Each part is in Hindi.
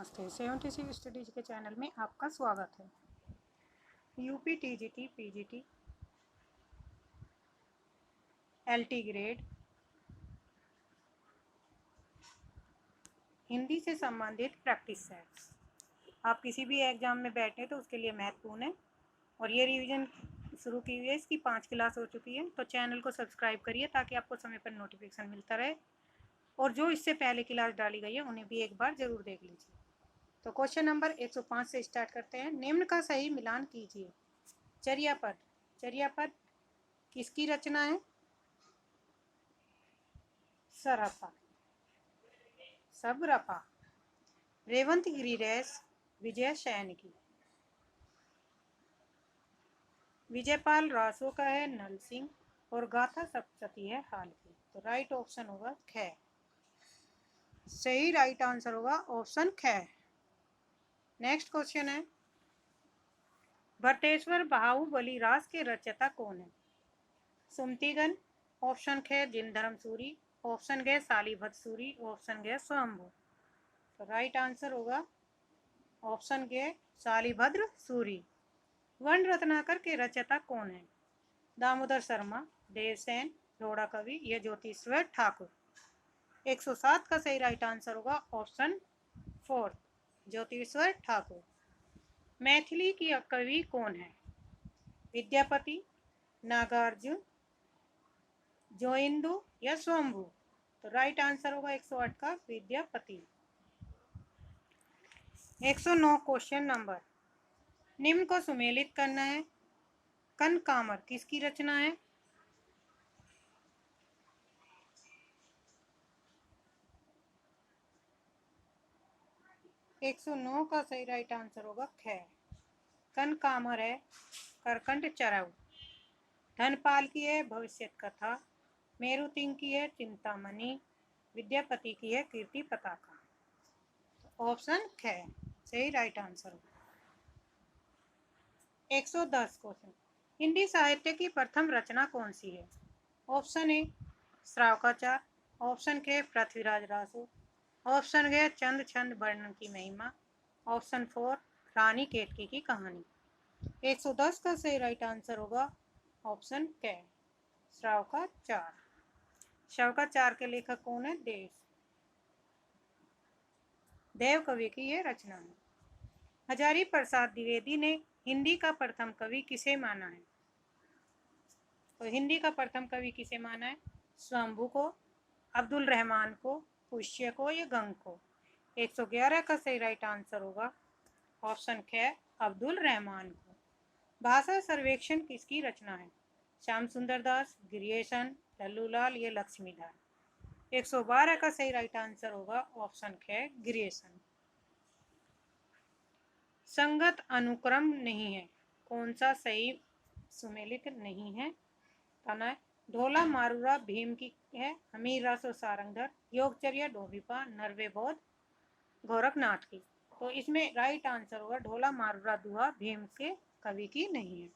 नमस्ते। 76 स्टडीज के चैनल में आपका स्वागत है। UP TGT PGT LT grade Hindi से संबंधित प्रैक्टिस सेट्स आप किसी भी एग्जाम में बैठे तो उसके लिए महत्वपूर्ण है और ये रिवीजन शुरू की हुई है। इसकी 5 क्लास हो चुकी है, तो चैनल को सब्सक्राइब करिए ताकि आपको समय पर नोटिफिकेशन मिलता रहे और जो इससे पहले क्लास डाली गई है उन्हें भी एक बार जरूर देख लीजिए। तो क्वेश्चन नंबर 105 से स्टार्ट करते हैं। निम्न का सही मिलान कीजिए। चर्यापद। चर्यापद किसकी रचना है? सरपा, सबरपा। रेवंत गिरिरेश विजय सैन की। विजयपाल रासो का है नल सिंह और गाथा सप्तशती है हाल की। तो राइट ऑप्शन होगा ख। सही राइट आंसर होगा ऑप्शन ख। नेक्स्ट क्वेश्चन है, भट्टेश्वर बाहुबली रास के रचयिता कौन है? सुमतिगन, ऑप्शन ख जिनधर्म सूरी, ऑप्शन ग सालीभद्र सूरी, ऑप्शन ग स्वयंभू। तो राइट आंसर होगा ऑप्शन ग सालीभद्र सूरी। वर्ण रत्नाकर के रचयिता कौन है? दामोदर शर्मा, देवसेन, रोड़ा कवि या ज्योतिश्वर ठाकुर। 107 का सही राइट आंसर होगा ऑप्शन 4 ज्योतिश्वर ठाकुर। मैथिली की कवि कौन है? विद्यापति, नागार्जुन, जोइंदू या स्वयंभू। तो राइट आंसर होगा 108 का विद्यापति। 109 क्वेश्चन नंबर, निम्न को सुमेलित करना है। कनकामर किसकी रचना है? एक 109 का सही राइट आंसर होगा ख। कनकामर है करकंठ चरव। धनपाल की है भविष्य कथा। मेरुतिंग की है चिंतामणि। विद्यापति की है कीर्ति पताका। ऑप्शन ख सही राइट आंसर होगा। 110 क्वेश्चन, हिंदी साहित्य की प्रथम रचना कौन सी है? ऑप्शन ए श्रावकाचार, ऑप्शन के पृथ्वीराज रासो, ऑप्शन ग चंद छंद वर्णन की महिमा, ऑप्शन 4 रानी केतकी की कहानी। 110 का सही राइट आंसर होगा ऑप्शन क श्रावकाचार। श्रावकाचार के लेखक कौन है? देव कवि की यह रचना है। हजारी प्रसाद द्विवेदी ने हिंदी का प्रथम कवि किसे माना है? तो हिंदी का प्रथम कवि किसे माना है? स्वयंभू को, अब्दुल रहमान को, पुष्य को या गंग को। 111 का सही राइट आंसर होगा ऑप्शन ख अब्दुल रहमान को। भाषा सर्वेक्षण किसकी रचना है? श्याम सुंदर दास, गिरियेशन, लल्लूलाल या लक्ष्मीधर। 112 का सही राइट आंसर होगा ऑप्शन ख गिरियेशन। संगत अनुक्रम नहीं है, कौन सा सही सुमेलित नहीं है? तना ढोला मारूरा भीम की है, हमीर रासो सारंगधर, योगचर्या डोभिपा, नरवे बौद्ध, गोरखनाथ की। तो इसमें राइट आंसर होगा ढोला मारूरा दुआ भीम के कवि की नहीं है।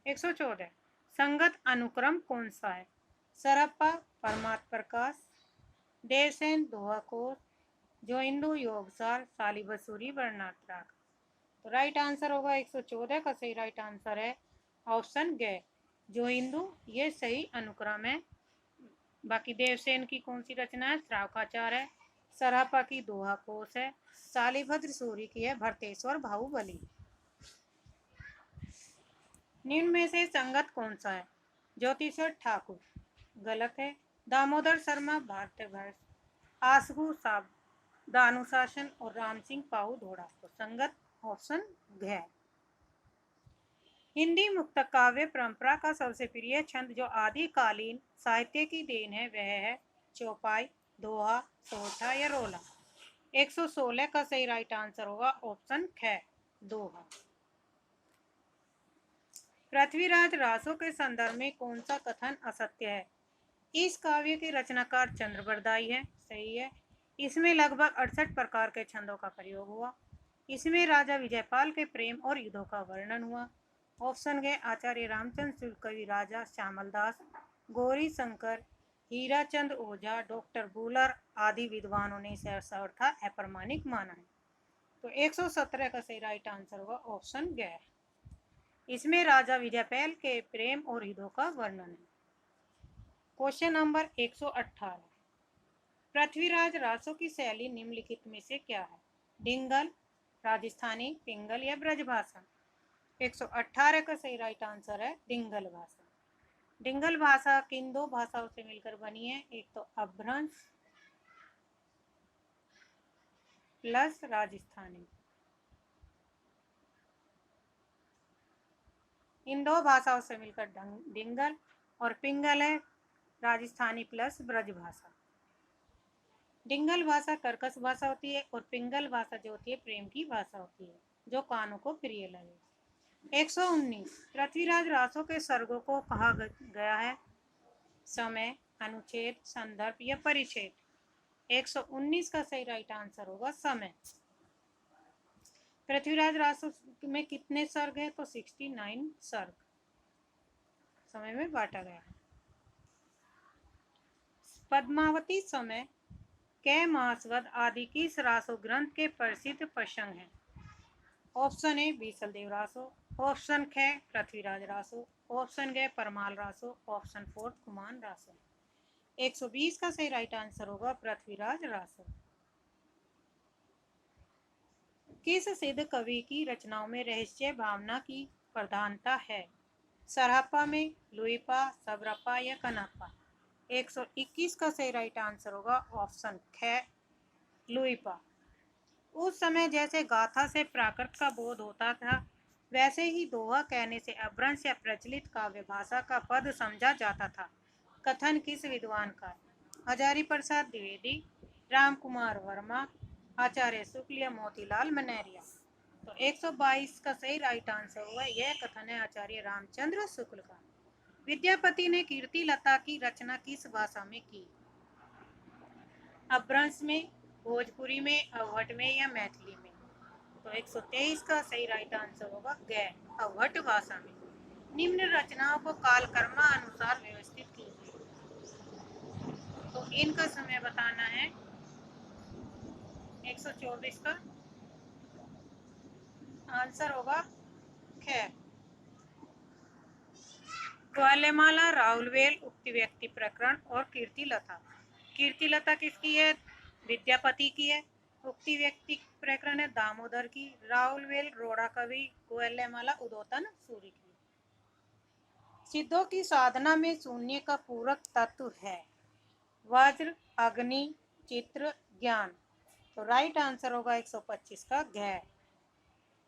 114 संगत अनुक्रम कौन सा है? सरप्पा, परमात्म प्रकाश, देवसेन दोहा कोश, जोइंदू योगसार, सालीभद्र सूरी वर्णनाथ राग। तो राइट आंसर होगा 114 का सही राइट आंसर है ऑप्शन ग जोइंदू, ये सही अनुक्रम है। बाकी देवसेन की कौन सी रचना है? श्रावकाचार है। सरापा की दोहा कोश है। सालीभद्र सूरी की है भट्टेश्वर बाहुबली। निम्न में से संगत कौन सा है? ज्योतिश्वर ठाकुर गलत है। दामोदर शर्मा भारतवर्ष, आसगु सावधानुशासन और राम सिंह पाहु धोड़ा। तो संगत ऑप्शन घ। हिंदी मुक्त काव्य परंपरा का सबसे प्रिय छंद जो आदिकालीन साहित्य की देन है वह है चौपाई, दोहा, सोरठा या रोला। 116 का सही राइट आंसर होगा ऑप्शन ख दोहा। पृथ्वीराज रासो के संदर्भ में कौन सा कथन असत्य है? इस काव्य के रचनाकार चंद्रबरदाई है, सही है। इसमें लगभग 68 प्रकार के छंदों का प्रयोग हुआ। इसमें राजा विजयपाल के प्रेम और युद्धों का वर्णन हुआ। ऑप्शन है आचार्य रामचंद्र शुक्ल कवि राजा श्यामल दास, गौरी शंकर, हीराचंद ओझा, डॉक्टर बुलर आदि विद्वानों ने इसे असर्था अप्रमाणिक माना है। तो 117 का सही राइट आंसर होगा ऑप्शन ग। इसमें राजा विजयपैल के प्रेम और युद्धों का वर्णन है। क्वेश्चन नंबर 118, पृथ्वीराज रासो की शैली निम्नलिखित में से क्या है? डिंगल, राजस्थानी, पिंगल या ब्रजभाषा? 118 का सही राइट आंसर है डिंगल भाषा। डिंगल भाषा किन दो भाषाओं से मिलकर बनी है? एक तो अपभ्रंश प्लस राजस्थानी। इन दो भाषाओं से मिलकर डिंगल और पिंगल है राजस्थानी प्लस ब्रज भाषा। डिंगल भाषा कर्कश भाषा होती है और पिंगल भाषा जो होती है प्रेम की भाषा होती है, जो कानों को प्रिय लगे। 119, पृथ्वीराज रासो के सर्गों को कहा गया है? समय, अनुच्छेद, संदर्भ या परिच्छेद? 119 का सही राइट आंसर होगा समय। पृथ्वीराज रासो में कितने सर्ग है? तो 69 सर्ग समय में बांटा गया है। पद्मावती समय कै महास्वद आदि किस रासो ग्रंथ के प्रसिद्ध प्रसंग हैं? Option A Bisaldev Raso, option ख पृथ्वीराज रासो, ऑप्शन ग परमाल रासो, ऑप्शन 4 कुमान रासो। 120 का सही राइट आंसर होगा पृथ्वीराज रासो। किस सिद्ध कवि की रचनाओं में रहस्य भावना की प्रधानता है? सरापा में, लुईपा, सबरपा या कनापा? 121 का सही राइट आंसर होगा ऑप्शन ख लुईपा। उस समय जैसे गाथा से प्राकृत का बोध होता था, वैसे ही दोहा कहने से अपभ्रंश या प्रचलित काव्य भाषा का पद समझा जाता था। कथन किस विद्वान का? हजारी प्रसाद द्विवेदी, राम कुमार वर्मा, आचार्य शुक्ल या मोतीलाल मनेरिया? तो 122 का सही राइट आंसर हुआ यह कथन है आचार्य रामचंद्र शुक्ल का। विद्यापति ने कीर्ति लता की रचना किस भाषा में की? अपभ्रंश में, भोजपुरी में, अवहट में या मैथिली में? तो 123 का सही राइट आंसर होगा ग अवहट भाषा में। निम्न रचनाओं को कालक्रम अनुसार व्यवस्थित कीजिए। तो इनका समय बताना है। 124 का आंसर होगा ख। ग्वालेमाला, राहुलवेल, उक्ति व्यक्ति प्रकरण और कीर्तिलता। कीर्तिलता किसकी है? विद्यापति की है। उक्ति व्यक्ति प्रकरण है दामोदर की। राहुलवेल रोड़ा कवि, ग्वालेमाला उदोतन सूरी की। सिद्धों की साधना में शून्य का पूरक तत्व है वज्र, अग्नि, चित्र, ज्ञान। तो राइट आंसर होगा 125 का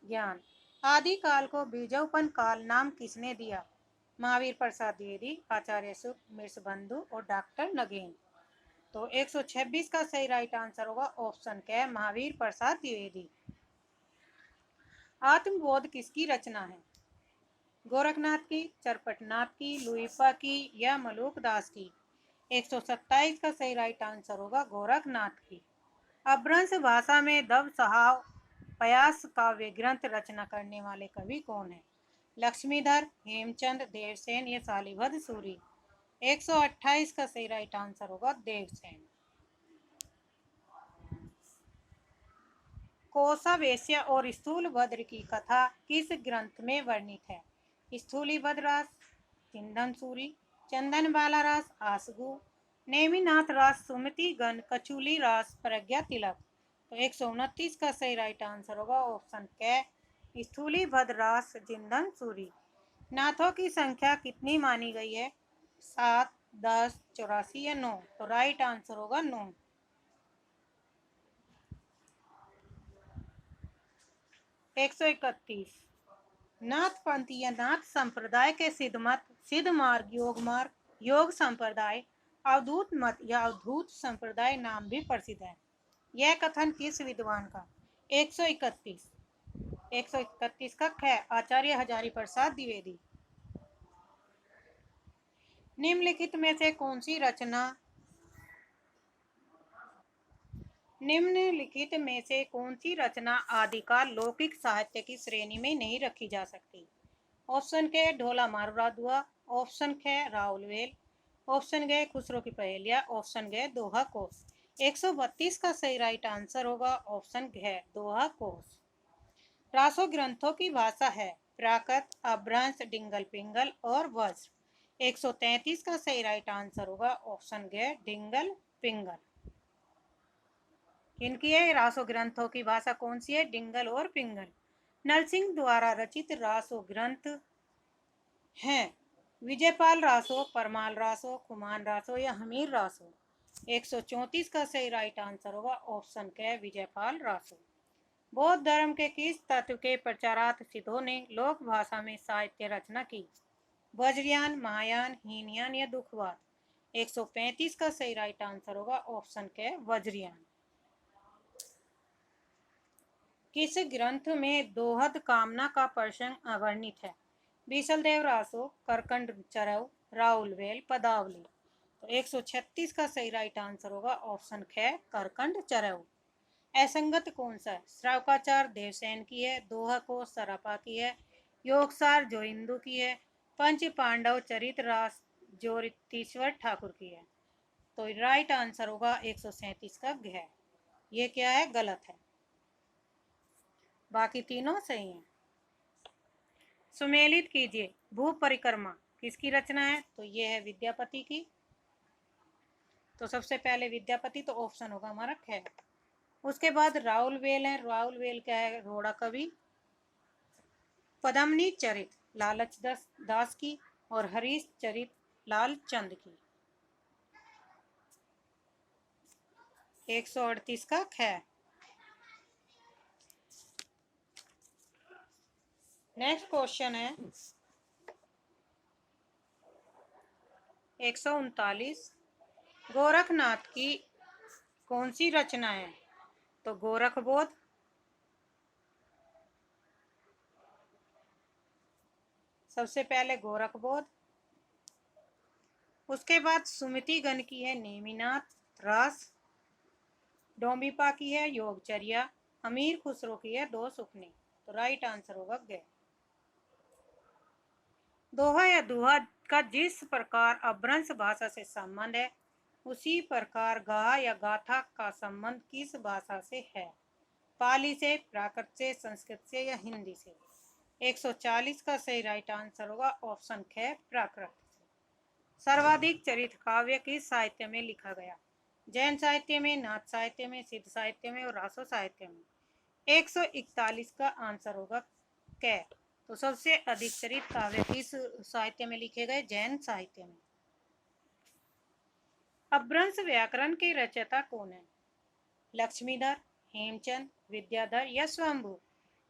ज्ञान। आदिकाल को बीजोपन काल नाम किसने दिया? महावीर प्रसाद द्विवेदी, आचार्य शुक, मिर्सबंधु और डॉक्टर नगेन। तो 126 का सही राइट आंसर होगा ऑप्शन क महावीर प्रसाद द्विवेदी। आत्मबोध किसकी रचना है? गोरखनाथ की, चरपटनाथ की, लुईपा की या मलूक दास की? 127 का सही राइट आंसर होगा गोरखनाथ की। अपभ्रंश भाषा में दब सहाव प्रयास काव्य ग्रंथ रचना करने वाले कवि कौन है? लक्ष्मीधर, हेमचंद, देवसेन या शालिभद्र सूरी? 128 का सही राइट आंसर होगा देवसेन। कोसा और स्थूलभद्र की कथा किस ग्रंथ में वर्णित है? स्थूलीभद्र रास, चिंदन सूरी, चंदन बाला रास, आसगु, नेमिनाथ रास, सुमति गण, कचूली रास, प्रज्ञा तिलक। तो 129 का सही राइट आंसर होगा ऑप्शन क स्थूलीभद्र रास, जिंदन सूरी। नाथों की संख्या कितनी मानी गई है? 7, 10, 84 या 9? तो राइट आंसर होगा 9। 131, नाथ पंथ या नाथ संप्रदाय के सिद्ध मत, सिद्ध मार्ग, योग संप्रदाय, अवधूत मत या अवधूत संप्रदाय नाम भी प्रसिद्ध है। यह कथन किस विद्वान का? 131 का ख आचार्य हजारी प्रसाद द्विवेदी। निम्नलिखित में से कौन सी रचना आदिकाल लौकिक साहित्य की श्रेणी में नहीं रखी जा सकती? ऑप्शन के ढोला मारूरा दुआ, ऑप्शन ख राहुलवेल, ऑप्शन ग खुसरो की पहेलियां, ऑप्शन ग दोहा कोश। 132 का सही राइट आंसर होगा ऑप्शन घ, दोहा कोस। रासो ग्रंथों की भाषा है प्राकृत, अपभ्रंश, डिंगल पिंगल और वज्र। 133 का सही राइट आंसर होगा ऑप्शन घ, डिंगल पिंगल। इनकी है रासो ग्रंथों की भाषा कौन सी है? डिंगल और पिंगल। नरसिंह द्वारा रचित रासो ग्रंथ हैं विजयपाल रासो, परमाल रासो, कुमान रासो या हमीर रासो। 134 का सही राइट आंसर होगा ऑप्शन क, विजयपाल रासो। बौद्ध धर्म के किस तत्व के प्रचारार्थ सिद्धों ने लोक भाषा में साहित्य रचना की? वज्रयान, महायान, हीनयान या दुखवाद। 135 का सही राइट आंसर होगा ऑप्शन क, वज्रयान। किस ग्रंथ में दोहद कामना का प्रसंग अवर्णित है? बीसलदेव रासो, करकंड चरव, राउलवेल, पदावली। तो 136 का सही राइट आंसर होगा ऑप्शन ख, करकंड चरव। असंगत कौन सा है? श्रावकाचार देवसेन की है, दोहा को सरापा की है, योगसार जोरिंदू की है, पंच पांडव चरित रास जोरितीश्वर ठाकुर की है। तो राइट आंसर होगा 137 का घ। ये क्या है? गलत है, बाकी तीनों सही हैं। सुमेलित कीजिए भू परिक्रमा किसकी रचना है? तो ये है विद्यापति की। तो सबसे पहले विद्यापति, तो ऑप्शन होगा हमारा ख। उसके बाद राउलवेल है, राउलवेल क्या है? रोड़ा कवि। पद्मिनी चरित लालच दास की और हरीश चरित लालचंद की। 138 का ख। नेक्स्ट क्वेश्चन है 139। गोरखनाथ की कौन सी रचना है? तो गोरखबोध। सबसे पहले गोरखबोध, उसके बाद सुमति गण की है नेमिनाथ रास, डोंबिपा की है योगचर्या, अमीर खुसरो की है दो सुखने। तो राइट आंसर होगा ग। दोहा या दुहा का जिस प्रकार अपभ्रंश भाषा से संबंध है उसी प्रकार गाहा या गाथा का संबंध किस भाषा से है? पाली से, प्राकृत से, संस्कृत से या हिंदी से। 140 का सही राइट आंसर होगा ऑप्शन ख, प्राकृत से। सर्वाधिक चरित काव्य किस साहित्य में लिखा गया? जैन साहित्य में, नाथ साहित्य में, सिद्ध साहित्य में और रासो साहित्य में। 141 का आंसर होगा क। तो सबसे अधिक चरित काव्य किस साहित्य में लिखे गए? जैन साहित्य में। अपभ्रंश व्याकरण के रचयिता कौन है? लक्ष्मीधर, हेमचंद, विद्याधर या स्वयंभू।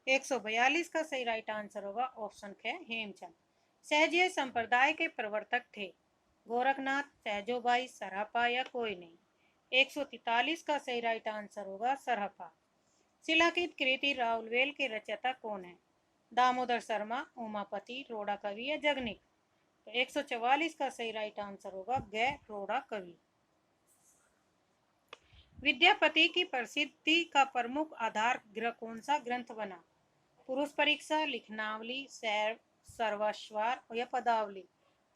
142 का सही राइट आंसर होगा ऑप्शन ख, हेमचंद। सहजीय संप्रदाय के प्रवर्तक थे गोरखनाथ, सहजोबाई, सरहपा या कोई नहीं। 143 का सही राइट आंसर होगा सरहपा। शिलाकित कृति राउलवेल के रचयिता कौन है? दामोदर शर्मा, उमापति, रोड़ा कवि या जगनिक। तो 144 का सही राइट आंसर होगा ग, रोड़ा कवि। विद्यापति की प्रसिद्धि का प्रमुख आधार ग्रह कौन सा ग्रंथ बना? पुरुष परीक्षा, लिखनावली, सर्वस्वार या पदावली।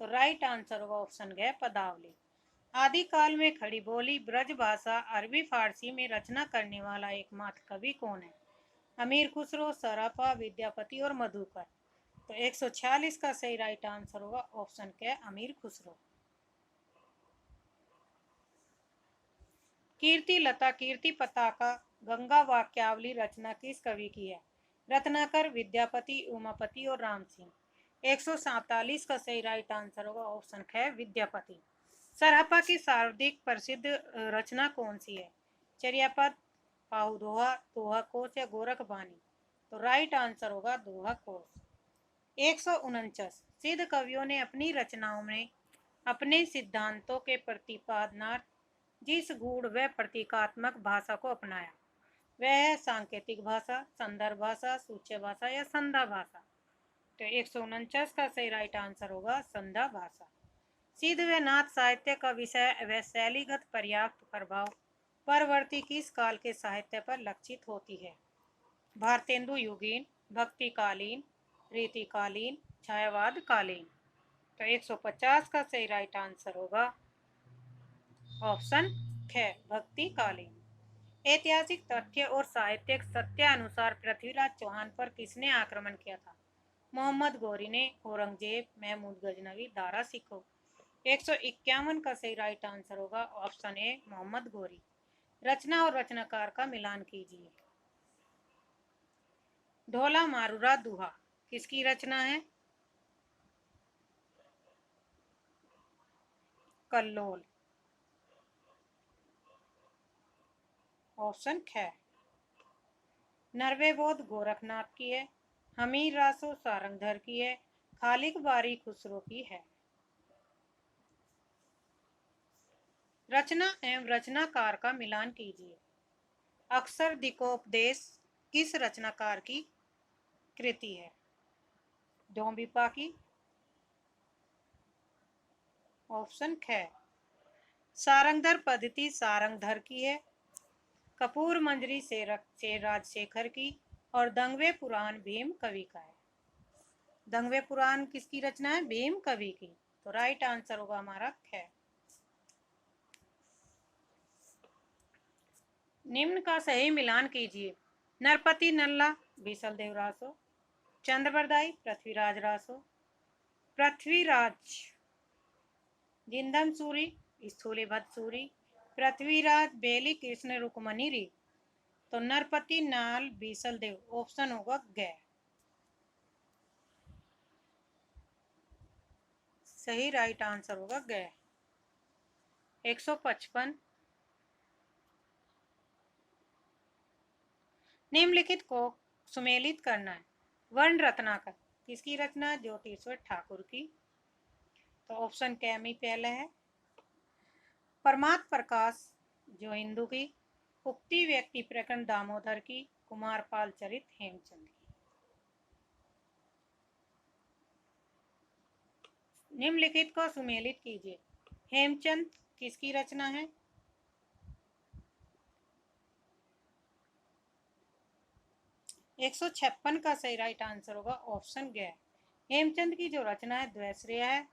तो राइट आंसर होगा ऑप्शन ग, पदावली। आदिकाल में खड़ी बोली ब्रज भाषा अरबी फारसी में रचना करने वाला एकमात्र कवि कौन है? अमीर खुसरो, सराफा, विद्यापति और मधुकर। तो 146 का सही राइट आंसर होगा ऑप्शन क, अमीर खुसरो। कीर्ति लता कीर्ति पताका गंगा वाक्यावली रचना किस कवि की है? रत्नाकर, विद्यापति, उमापति और राम सिंह। 147 का सही राइट आंसर होगा ऑप्शन ख, विद्यापति। सरहपा की सर्वाधिक प्रसिद्ध रचना कौन सी है? चर्यापद, पाहुदोहा, दोहा कोश या गोरखबानी। तो राइट आंसर होगा दोहा कोश। 149 सिद्ध कवियों ने अपनी रचनाओं में अपने सिद्धांतों के प्रतिपादनार्थ जिस गूढ़ व प्रतीकात्मक भाषा को अपनाया वह है सांकेतिक भाषा, संदर्भ भाषा, सूच्य भाषा या संधा भाषा। तो 149 का सही राइट आंसर होगा संधा भाषा। सिद्ध व नाथ साहित्य का विषय व शैलीगत पर्याप्त प्रभाव परवर्ती किस काल के साहित्य पर लक्षित होती है? भारतेंदु युगीन, भक्तिकालीन, रीतिकालीन, छायावाद कालीन। तो 150 का सही राइट आंसर होगा ऑप्शन ख भक्ति कालीन। ऐतिहासिक तथ्य और साहित्यिक सत्यानुसार पृथ्वीराज चौहान पर किसने आक्रमण किया था? मोहम्मद गौरी ने, औरंगजेब, महमूद गजनवी, दारा सिखो। 151 का सही राइट आंसर होगा ऑप्शन ए मोहम्मद गौरी। रचना और रचनाकार का मिलान कीजिए। ढोला मारूरा दुहा किसकी रचना है? कल्लोल। ऑप्शन ख। नरवे बोध गोरखनाथ की है। हमीर रासो सारंगधर की है। खालिक बारी खुसरो की है। रचना एवं रचनाकार का मिलान कीजिए। अक्षर दिकोपदेश किस रचनाकार की कृति है? डोंबिपा की। ऑप्शन ख। सारंगधर पद्धति सारंगधर की है। कपूर मंजरी से राजशेखर की और दंगवे पुराण भीम कवि का है। दंगवे पुराण किसकी रचना है? भीम कवि की। तो राइट आंसर होगा हमारा ख। निम्न का सही मिलान कीजिए। नरपति नल्ला बीसल देव रासो। चंद्रबरदाई पृथ्वीराज रासो। पृथ्वीराज जिंदम सूरी स्थूलीभद्र सूरी। पृथ्वीराज बेली कृष्ण रुक्मणी री। तो नरपति नाल बीसल देव ऑप्शन होगा ग। सही राइट आंसर होगा ग। 155 निम्नलिखित को सुमेलित करना है। वर्ण रत्नाकर किसकी रचना? ज्योतिषवर ठाकुर की। तो ऑप्शन क में पहले है। परमात्म प्रकाश जो हिंदू की। उक्ति व्यक्ति प्रकरण दामोदर की। कुमारपाल चरित हेमचंद की। निम्नलिखित को सुमेलित कीजिए। हेमचंद किसकी रचना है? 156 का सही राइट आंसर होगा ऑप्शन ग। हेमचंद की जो रचना है द्वैश्रय है।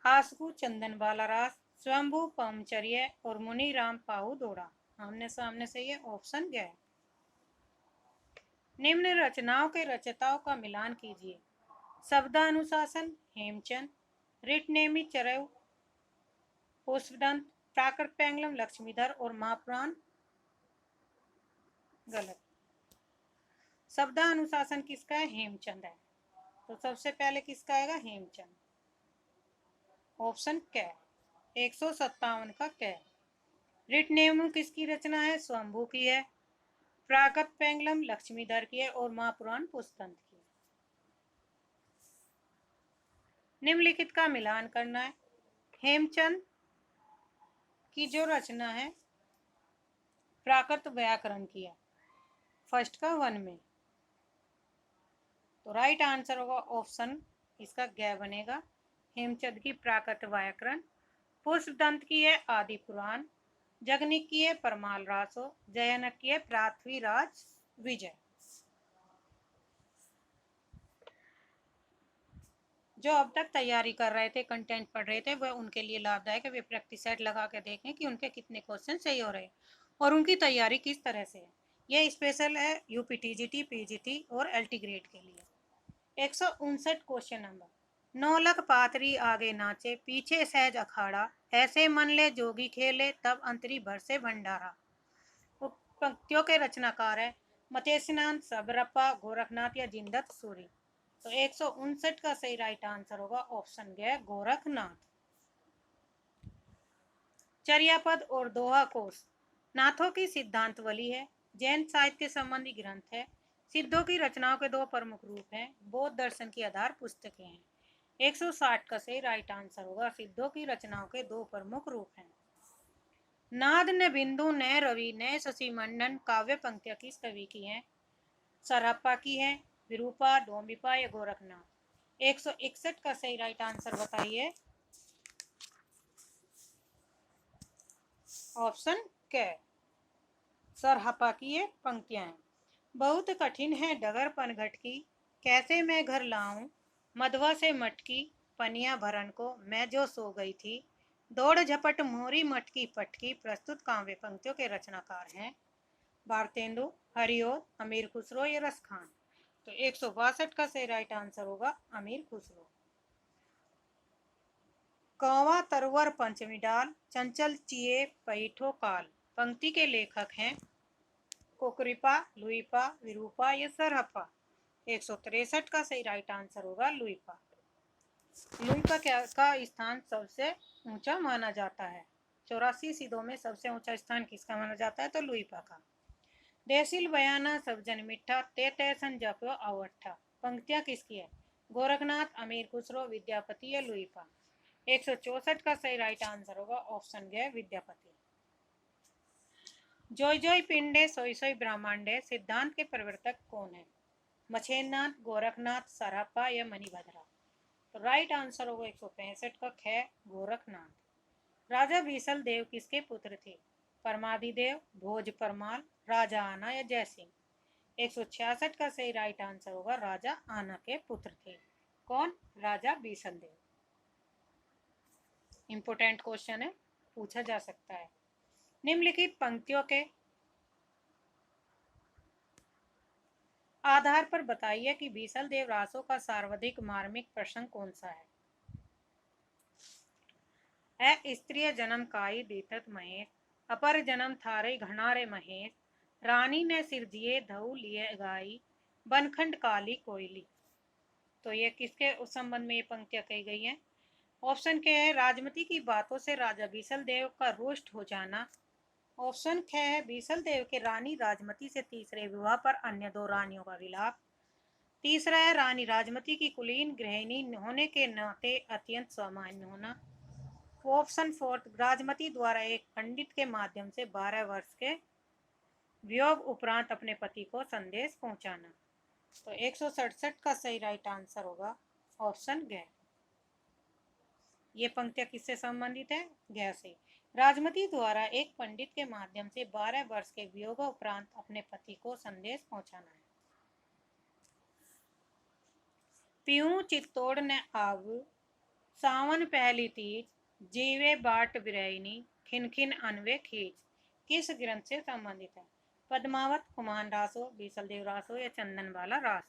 आसगु चंदन बाला रास, स्वयंभू पामचर्य और मुनि राम पाहु दोड़ा आमने सामने से ये ऑप्शन ग। निम्न रचनाओं के रचयिताओं का मिलान कीजिए। शब्दानुशासन हेमचंद। रिटनेमी चरव पुष्पदंत। प्राकृत पेंगलम लक्ष्मीधर और महापुराण गलत। शब्दानुशासन किसका है? हेमचंद है। तो सबसे पहले किसका आएगा? हेमचंद। ऑप्शन क 157 का क। रिटनेमु किसकी रचना है? स्वयंभू की है। प्राकृत पेंगलम लक्ष्मीधर की है और महापुराण पुष्पदंत की। निम्नलिखित का मिलान करना है। हेमचंद की जो रचना है प्राकृत व्याकरण की है, फर्स्ट का 1 में। तो राइट आंसर होगा ऑप्शन इसका ग बनेगा। हेमचंद की प्राकृत व्याकरण। पुष्पदंत की है आदि पुराण। जगनिक की है परमाल रासो। जयनक की है पृथ्वीराज विजय। जो अब तक तैयारी कर रहे थे, कंटेंट पढ़ रहे थे, वह उनके लिए लाभदायक है। वे प्रैक्टिस सेट लगा के देखें कि उनके कितने क्वेश्चन सही हो रहे हैं और उनकी तैयारी किस तरह से है। यह स्पेशल है यूपीटीजीटी, पीजीटी और एलटी ग्रेड के लिए। 159 क्वेश्चन नंबर। नौलख पातरी आगे नाचे, पीछे सहज अखाड़ा, ऐसे मन ले जोगी खेले, तब अंतरी भर से भंडारा। पंक्तियों के रचनाकार है मतेशनाथ, सबरप्पा, गोरखनाथ या जिंदत सूरी। तो 159 का सही राइट आंसर होगा ऑप्शन ग गोरखनाथ। चर्यापद और दोहा कोश नाथों की सिद्धांतवली है। जैन साहित्य संबंधी ग्रंथ है। सिद्धों की रचनाओं के 2 प्रमुख रूप हैं। बौद्ध दर्शन की आधार पुस्तकें हैं। 160 का सही राइट आंसर होगा सिद्धों की रचनाओं के 2 प्रमुख रूप हैं। नाद न बिंदु न रवि न शशि मंडन काव्य पंक्तियां किस कवि की हैं? सरहप्पा की है, विरूपा, डोंबिपा या गोरखनाथ। 161 का सही राइट आंसर बताइए। ऑप्शन क सरहप्पा की ये पंक्तियां हैं। बहुत कठिन है डगर पनघट की, कैसे मैं घर लाऊं, मधवा से मटकी, पनिया भरन को मैं जो सो गई थी, दौड़ झपट मोरी मटकी पटकी प्रस्तुत काव्य पंक्तियों के रचनाकार हैं भारतेंदु, हरिओं, अमीर खुसरो या रस खान। तो 162 का सही राइट आंसर होगा अमीर खुसरो। कौवा तरवर पंचमी डाल, चंचल चिए पैठो काल। पंक्ति के लेखक हैं कोकरिपा, लुईपा, विरूपा या सरहपा। 163 का सही राइट आंसर होगा लुईपा। लुईपा का स्थान सबसे ऊंचा माना जाता है। 84 सिद्धों में सबसे ऊंचा स्थान किसका माना जाता है? तो लुईपा का। देसिल बयाना सब जन मिठा, ते तैसन जपो अवट्ठा। पंक्तियां किसकी है? गोरखनाथ, अमीर खुसरो, विद्यापति या लुईपा। 164 का सही राइट आंसर होगा ऑप्शन ग विद्यापति। जोय जोय पिंडे सोई सोई ब्रह्मांडे सिद्धांत के प्रवर्तक कौन है? मछेंद्रनाथ, गोरखनाथ, सरहप्पा या मणिभद्रा। तो राइट आंसर होगा 165 का ख गोरखनाथ। राजा बीसल देव किसके पुत्र थे? परमादिदेव, भोज परमाल, राजा आना या जयसिंह। 166 का सही राइट आंसर होगा राजा आना के पुत्र थे। कौन? राजा बीसल देव। इंपोर्टेंट क्वेश्चन है, पूछा जा सकता है। निम्नलिखित पंक्तियों के आधार पर बताइए कि बीसल देव रासो का सर्वाधिक मार्मिक प्रसंग कौन सा है? स्त्रिय जन्म काई देतत महेश, अपर जन्म थारे घनारे महेश। रानी ने सिर दिए धऊ लिए गाई, बनखंड काली कोयली। तो ये किसके उस संबंध में ये पंक्तियां कही गई हैं? ऑप्शन के है राजमती की बातों से राजा बीसल देव का रुष्ट हो जाना। ऑप्शन ख है बीसल देव के रानी राजमती से तीसरे विवाह पर अन्य दो रानियों का विलाप। तीसरा है रानी राजमती की कुलीन गृहिणी होने के नाते अत्यंत सामान्य होना। ऑप्शन फोर्थ राजमती द्वारा एक पंडित के माध्यम से 12 वर्ष के वियोग उपरांत अपने पति को संदेश पहुंचाना। तो 167 का सही राइट आंसर होगा ऑप्शन ग। ये पंक्तियां किससे संबंधित है? ग से। राजमती द्वारा एक पंडित के माध्यम से 12 वर्ष के वियोग उपरांत अपने पति को संदेश पहुंचाना है। पीऊ चित्तौड़ ने आव, सावन पहली तीज, जीवे बाट बिरैनी, खिनखिन अनवे खींच। किस ग्रंथ से संबंधित है? पद्मावत, कुमान रासो, बीसल देव रासो या चंदन वाला रास।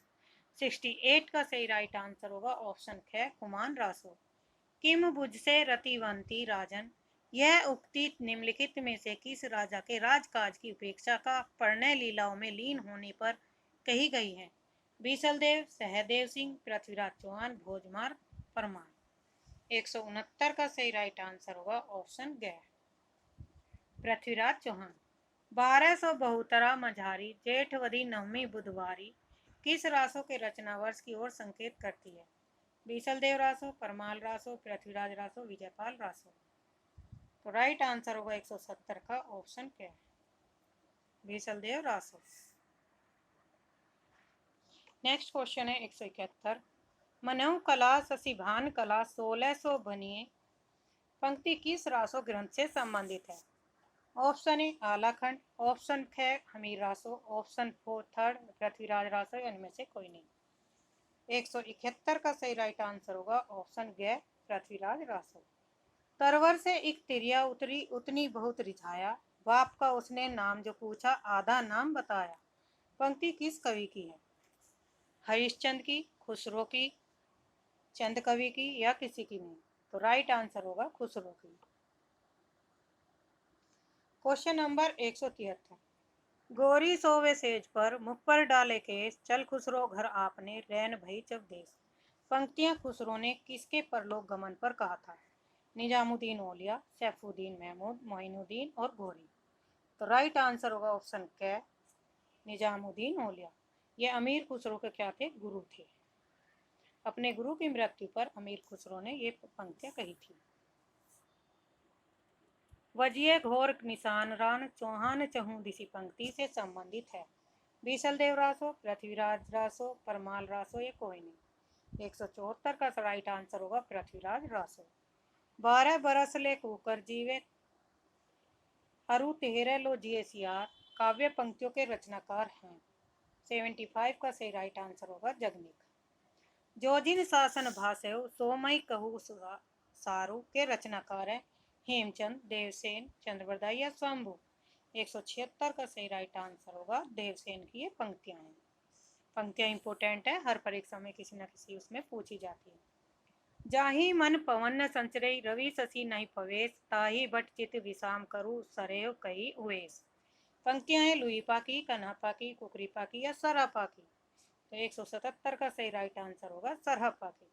68 का सही राइट आंसर होगा ऑप्शन ख कुमान रासो। किम बुझ से रतिवंती राजन, यह उक्ति निम्नलिखित में से किस राजा के राजकाज की उपेक्षा का प्रणय लीलाओं में लीन होने पर कही गई है? बीसल देव, सहदेव सिंह, पृथ्वीराज चौहान, भोजमार परमार। 169 का सही राइट आंसर होगा ऑप्शन ग पृथ्वीराज चौहान। 1272 मझारी जेठवदी नवमी बुधवारी किस रासों के रचना वर्ष की ओर संकेत करती है? बीसल देव रासो, परमाल रासो, पृथ्वीराज रासो, विजयपाल रासो। तो राइट आंसर होगा 170 का ऑप्शन क्या है? बीसल देव रासो। नेक्स्ट क्वेश्चन है 171। मनऊ कला शशिभान कला 1600 बनिए। पंक्ति किस रासो ग्रंथ से संबंधित है? ऑप्शन ए आलाखंड, ऑप्शन ख Hammir Raso, option four third Prithviraj Raso, इनमें से कोई नहीं। 171 का सही राइट आंसर होगा ऑप्शन ग पृथ्वीराज रासो। तरवर से एक तिरिया उतरी उतनी बहुत रिझाया, बाप का उसने नाम जो पूछा आधा नाम बताया। पंक्ति किस कवि की है? हरिश्चंद्र की, खुसरो की, चंद कवि की या किसी की नहीं? तो राइट आंसर होगा खुसरो की। Question number 173। गोरी सोवे सेज पर मुख पर डाले केस, चल खुसरो घर आपने रैन भई जब देश। पंक्तियां खुसरो ने किसके परलोक गमन पर कहा था? निजामुद्दीन औलिया, सैफुद्दीन महमूद, मोइनुद्दीन और गोरी। तो राइट आंसर होगा ऑप्शन क निजामुद्दीन औलिया। ये अमीर खुसरो के क्या थे? गुरु थे। अपने गुरु की मृत्यु पर अमीर खुसरो ने ये पंक्तियां कही थी। वजिए घोर निशान रान चौहान चहू दिसी पंक्ति से संबंधित है। बीसल देव रासो, पृथ्वीराज रासो, परमाल रासो या कोई नहीं। 174 का राइट आंसर होगा पृथ्वीराज रासो। 12 बरस ले कुकर जीवे अरु तेरह लो जिए सियार काव्य पंक्तियों के रचनाकार हैं। 75 का सही राइट आंसर होगा जगनिक। जो जिन शासन भाषेव सोमई कहू सारू के रचनाकार हैं हेमचंद, देवसेन, चंद्रवरदाई या स्वाम्भु। 176 का सही राइट आंसर होगा देवसेन की ये पंक्तियां हैं। पंक्तियां इंपोर्टेंट है, हर परीक्षा में किसी न किसी उसमें पूछी जाती है। जाही मन पवन न संचरई रवि शशि नहीं पवेश ताही बट चित विषाम करू सरेव कई उवेश। पंक्तियां हैं लुईपा की, कन्हपा की, कुकरीपा की या सरहपा की। तो 177 का सही राइट आंसर होगा सरहपा की।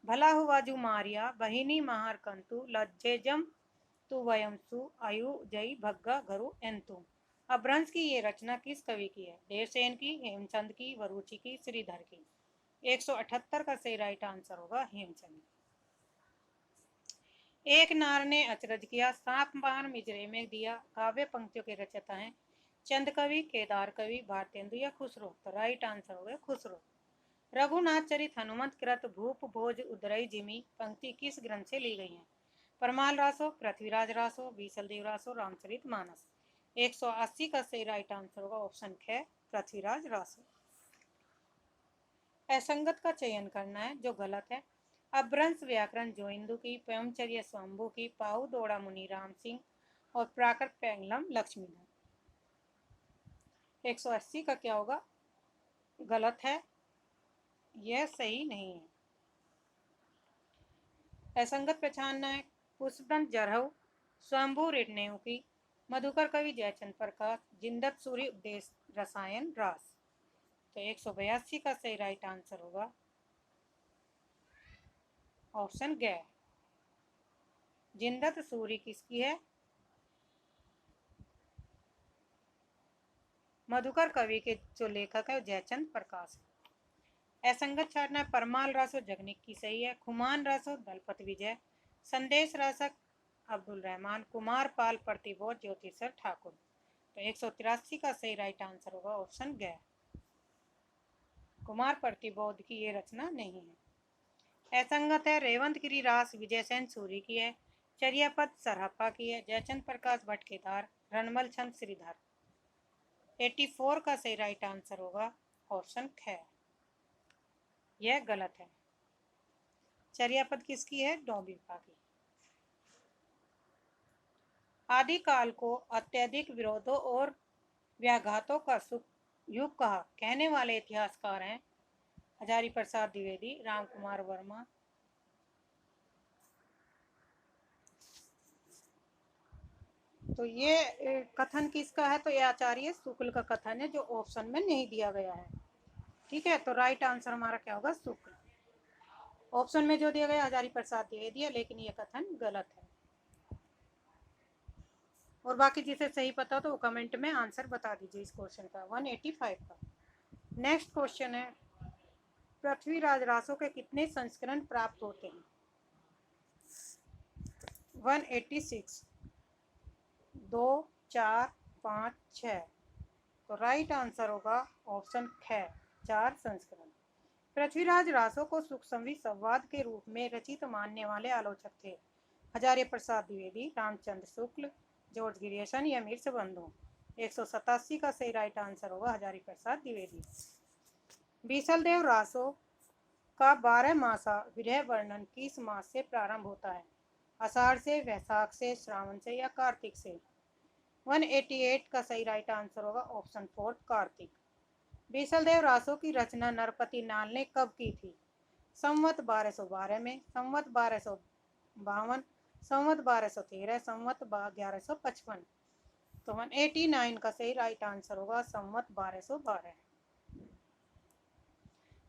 भला हुआ जू मारिया बहिनी महार कंतु लज्जे जम तु वयमसु आयु जई भग्गा घरु एंतु। अभ्रंश की ये रचना किस कवि की है? देवसेन की, हेमचंद की, वरुचि की, श्रीधर की। 178 का सही राइट आंसर होगा हेमचंद। एक नार ने अचरज किया सांप मार मिजरे में दिया। काव्य पंक्तियों के रचयिता हैं चंद कवि, केदार कवि, भारतेंदु या खुसरो। तो राइट आंसर हो गया खुसरो। रघुनाथ चरित हनुमंत कृत भूप भोज उदरई जिमी पंक्ति किस ग्रंथ से ली गई है? परमाल रासो, पृथ्वीराज रासो, बीसलदेव रासो, रामचरित मानस। 180 का सही राइट आंसर होगा ऑप्शन ख पृथ्वीराज रासो। असंगत का चयन करना है जो गलत है। अभ्रंश व्याकरण जोइंदु की, प्रेमचर्य स्वाम्भु की, पाऊ दौड़ा मुनि राम सिंह और प्राकृत पेंगलम लक्ष्मीधर। 180 का क्या होगा? गलत है, यह सही नहीं है। असंगत पहचानना है पुष्पदंत जरहु, स्वाम्भु रिटनेहु की, मधुकर कवि जयचंद प्रकाश, जिंदत सूर्य उपदेश रसायन रास। तो 182 का सही राइट आंसर होगा ऑप्शन ग। जिंदत सूरी किसकी है? मधुकर कवि के जो लेखक है जयचंद प्रकाश है। असंगत छाड़ना परमाल रासो जगनिक की सही है। खुमान रासो दलपत विजय, संदेश रासक अब्दुल रहमान, कुमार पाल प्रतिबोध ज्योतिषर ठाकुर। तो 183 का सही राइट आंसर होगा ऑप्शन ग। कुमार प्रतिबोध की ये रचना नहीं है। असंगत है रेवंत गिरी रास विजयसेन सूरी की है, चर्यापद सरहप्पा की है, जयचंद प्रकाश भट्ट केदार, रणमल छंद श्रीधर। 84 का सही राइट आंसर होगा ऑप्शन ख। यह गलत है। चर्यापद किसकी है? डोंबिवली की। आदिकाल को अत्यधिक विरोधों और व्याघातों का सुख युग कहा कहने वाले इतिहासकार हैं हजारी प्रसाद द्विवेदी, राम कुमार वर्मा। तो ये कथन किसका है? तो ये आचार्य शुक्ल का कथन है जो ऑप्शन में नहीं दिया गया है। ठीक है, तो राइट आंसर हमारा क्या होगा? शुक्ल। ऑप्शन में जो दिया गया हजारी प्रसाद द्विवेदी है, लेकिन ये कथन गलत है। और बाकी जिसे सही पता हो तो वो कमेंट में आंसर बता दीजिए इस क्वेश्चन का। 185 का नेक्स्ट क्वेश्चन है पृथ्वीराज रासो के कितने संस्करण प्राप्त होते हैं? 186, 2, 4, 5, 6। तो राइट आंसर होगा ऑप्शन ख 4 संस्करण। पृथ्वीराज रासो को सुख संवाद के रूप में रचित मानने वाले आलोचक थे हजारी प्रसाद द्विवेदी, रामचंद्र शुक्ल, जॉर्ज गिरियसन या मिर्च बंधु। 187 का सही राइट आंसर होगा हजारी प्रसाद द्विवेदी। बीसलदेव रासो का 12 मासा विरह वर्णन किस मास से प्रारंभ होता है? आषाढ़ से, वैशाख से, श्रावण से या कार्तिक से। 188 का सही राइट आंसर होगा ऑप्शन 4 कार्तिक। बीसलदेव रासो की रचना नरपति नाल ने कब की थी? संवत 1212 में, संवत 1252, संवत 1213, संवत 1155। तो 189 का सही राइट आंसर होगा संवत 1212।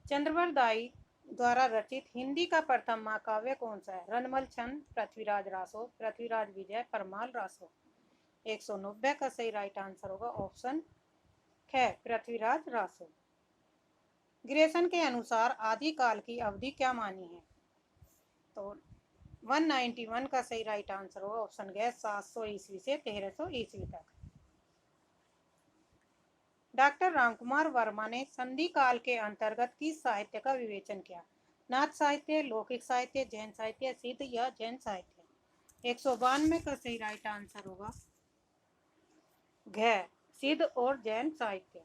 चंद्रवरदाई द्वारा रचित हिंदी का प्रथम महाकाव्य कौन सा है? रणमल छंद, पृथ्वीराज रासो, पृथ्वीराज विजय, परमाल रासो। 190 का सही राइट आंसर होगा ऑप्शन ख पृथ्वीराज रासो। ग्रेसन के अनुसार आदिकाल की अवधि क्या मानी है? तो 191 का सही राइट आंसर होगा ऑप्शन ग 700 ईस्वी से 1300 ईस्वी तक। डॉक्टर रामकुमार वर्मा ने संधि काल के अंतर्गत किस साहित्य का विवेचन किया? नाथ साहित्य, लौकिक साहित्य, जैन साहित्य, सिद्ध या जैन साहित्य। 192 का सही राइट आंसर होगा घ सिद्ध और जैन साहित्य।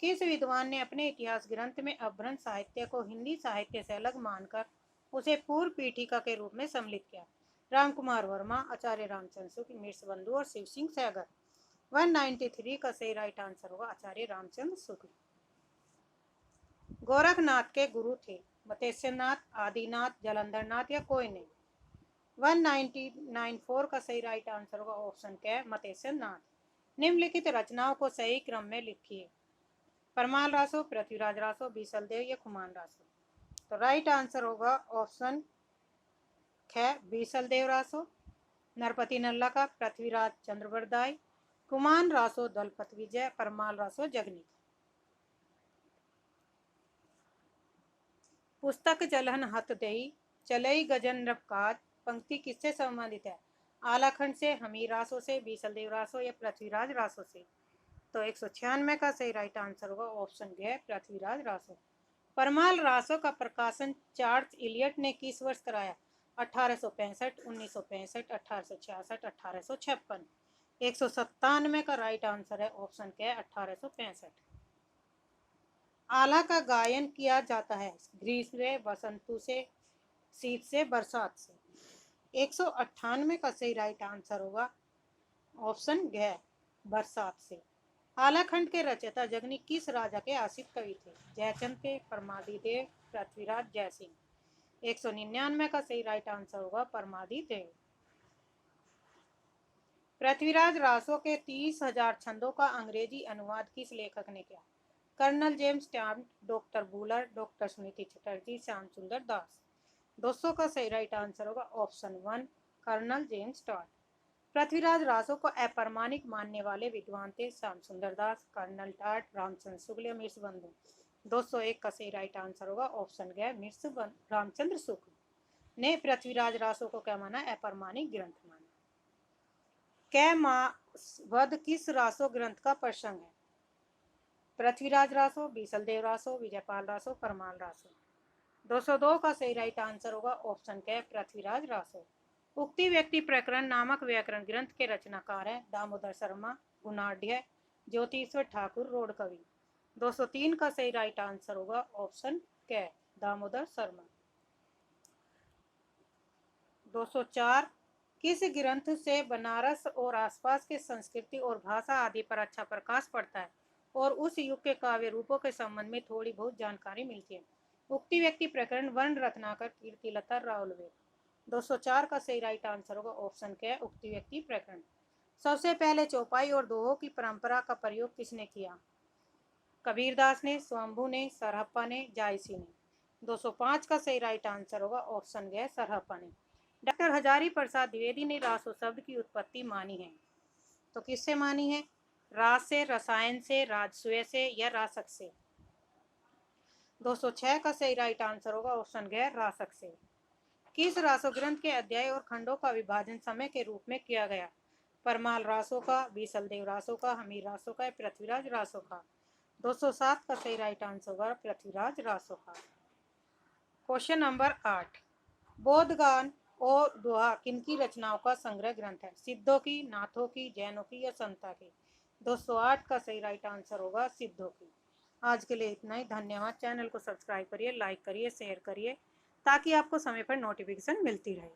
किस विद्वान ने अपने इतिहास ग्रंथ में अभ्रंश साहित्य को हिंदी साहित्य से अलग मानकर उसे पूर्व पीठिका के रूप में सम्मिलित किया? राम कुमार वर्मा, आचार्य रामचंद्र शुक्ल, मीर्स बंधु और शिव सिंह सैगर। 193 का सही राइट आंसर होगा आचार्य रामचंद्र शुक्ल। गोरखनाथ के गुरु थे मतेश्वरनाथ, आदिनाथ, जलंधरनाथ या कोई नहीं। 194 का सही राइट आंसर होगा ऑप्शन क्या है मतेश्वरनाथ। निम्नलिखित रचनाओं को सही क्रम में लिखिए। परमाल रासो, पृथ्वीराज रासो, बीसलदेव या खुमान रासो। तो राइट आंसर होगा ऑप्शन ख बीसलदेव रासो। नरपति नल्ला का पृथ्वीराज चंद्रवरदाई, कुमान रासो दलपत विजय, परमाल रासो जगनी। पुस्तक जलहन हत देई, चलई गजन रबकाज पंक्ति किससे संबंधित है? आलाखंड से, हमीर रासो से, बीसलदेव रासो या पृथ्वीराज रासो से। तो 196 का सही राइट आंसर होगा ऑप्शन है पृथ्वीराज रासो। परमाल रासो का प्रकाशन चार्ल्स इलियट ने किस वर्ष कराया? 1865, 1965, 1866, 1856। 197 का राइट आंसर है ऑप्शन क्या है 1865। आला का गायन किया जाता है ग्रीष्म से, वसंतु से, शीत से, बरसात से। 198 का सही राइट आंसर होगा ऑप्शन घ बरसात से। आलाखंड के रचयिता जगनी किस राजा के आश्रित कवि थे? जयचंद के, परमादिदेव, पृथ्वीराज, जयसिंह। 199 का सही राइट आंसर होगा परमादिदेव। पृथ्वीराज रासो के 30,000 छंदों का अंग्रेजी अनुवाद किस लेखक ने किया? Colonel James Tamp, doctor Buhler, doctor Smriti Chatterjee, Shyam Sundar Das. 200 का सही राइट आंसर होगा option 1 colonel James Tamp. Prithviraj Raso को अप्रमाणिक मानने वाले विद्वान थे श्याम सुंदर दास, कर्नल टाट, रामचंद्र शुक्ल, मीर्स बंधु। 201 का सही राइट आंसर होगा ऑप्शन गया मीर्स रामचंद्र शुक्ल ने पृथ्वीराज रासो को क्या माना? अप्रमाणिक ग्रंथ माना। वध किस रासो ग्रंथ का प्रसंग है? पृथ्वीराज रासो, बीसलदेव रासो, विजयपाल रासो, परमाल रासो। 202 का सही राइट आंसर होगा ऑप्शन क्या है पृथ्वीराज रासो। उक्ति व्यक्ति प्रकरण नामक व्याकरण ग्रंथ के रचनाकार हैं दामोदर शर्मा, गुणाढ़, ज्योतिश्वर ठाकुर, रोड कवि। 203 का सही राइट आंसर होगा ऑप्शन क्या है दामोदर शर्मा। 204 किस ग्रंथ से बनारस और आसपास के संस्कृति और भाषा आदि पर अच्छा प्रकाश पड़ता है और उस युग के काव्य रूपों के संबंध में थोड़ी बहुत जानकारी मिलती है? उक्ति व्यक्ति प्रकरण, वर्ण रत्नाकर, कीर्तिलता, रावलवेद। 204 का सही राइट आंसर होगा ऑप्शन क्या है उक्ति व्यक्ति प्रकरण। सबसे पहले चौपाई और दोहों की परंपरा का प्रयोग किसने किया? कबीरदास ने, स्वयंभू ने, सरहप्पा ने, जायसी ने। 205 का सही राइट आंसर होगा ऑप्शन गया सरहप्पा ने। डॉक्टर हजारी प्रसाद द्विवेदी ने रासो शब्द की उत्पत्ति मानी है, तो किससे मानी है? रास से, रसायन से, राजस्व से या रासक से। 206 का सही राइट आंसर होगा ऑप्शन गया रासक से। किस रासो ग्रंथ के अध्याय और खंडों का विभाजन समय के रूप में किया गया? परमाल रासो का, बीसलदेव रासो का, हमीर रासो का, पृथ्वीराज रासो का। 207 का सही राइट आंसर होगा पृथ्वीराज रासो का। क्वेश्चन नंबर 8, बोधगान और दोहा किनकी रचनाओं का संग्रह ग्रंथ है? सिद्धों की, नाथों की, जैनों की या संता की। 208 का सही राइट आंसर होगा सिद्धों की। आज के लिए इतना ही, धन्यवाद। चैनल को सब्सक्राइब करिए, लाइक करिए, शेयर करिए ताकि आपको समय पर नोटिफिकेशन मिलती रहे।